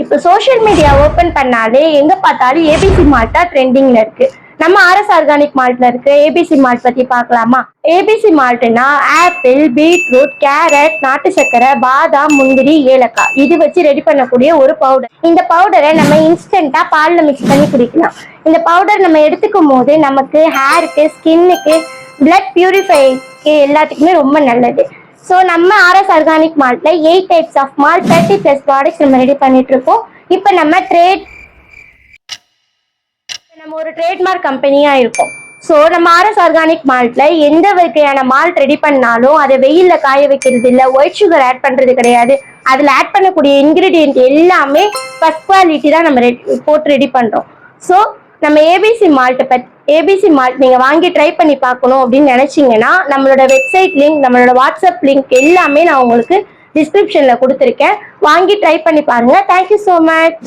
இப்போ social media open பண்ணாலே எங்க பார்த்தாலும் ஏபிசி மால்ட் தான் ட்ரெண்டிங்ல இருக்கு. நம்ம ஆர்எஸ் ஆர்கானிக் மால்ட்ல இருக்கு ஏபிசி மால்ட் பத்தி பார்க்கலாமா? ஏபிசி மால்ட்னா ஆப்பிள், பீட்ரூட், கேரட், நாட்டு சக்கரை, பாதாம், முந்திரி, ஏலக்காய் இது வச்சு ரெடி பண்ணக்கூடிய ஒரு பவுடர். இந்த பவுடரை நம்ம இன்ஸ்டன்டா பால்ல மிக்ஸ் பண்ணி குடிக்கலாம். இந்த பவுடர் நம்ம எடுத்துக்கும் போது நமக்கு ஹேருக்கு, ஸ்கின்னுக்கு, பிளட் பியூரிஃபைக்கு எல்லாத்துக்குமே ரொம்ப நல்லது. ஸோ நம்ம ஆர்எஸ் ஆர்கானிக் மால்ட்ல 8 டைப்ஸ் ஆஃப் மால்ட் 30+ ப்ராடக்ட்ஸ் நம்ம ரெடி பண்ணிட்டு இருக்கோம். இப்போ நம்ம ஒரு ட்ரேட்மார்க் கம்பெனியா இருக்கும். ஸோ நம்ம ஆர்எஸ் ஆர்கானிக் மால்ட்ல எந்த வகையான மால்ட் ரெடி பண்ணாலும் அதை வெயில்ல காய வைக்கிறது இல்லை, ஒயிட் சுகர் ஆட் பண்றது கிடையாது. அதில் ஆட் பண்ணக்கூடிய இன்கிரீடியன்ட் எல்லாமே ஃபர்ஸ்ட் குவாலிட்டி தான் நம்ம போட்டு ரெடி பண்றோம். ஸோ நம்ம ஏபிசி மால்ட் நீங்க வாங்கி ட்ரை பண்ணி பார்க்கணும் அப்படின்னு நினைச்சீங்கன்னா நம்மளோட வெப்சைட் லிங்க், நம்மளோட வாட்ஸ்அப் லிங்க் எல்லாமே நான் உங்களுக்கு டிஸ்கிரிப்ஷன்ல கொடுத்துருக்கேன். வாங்கி ட்ரை பண்ணி பாருங்க. Thank you so much.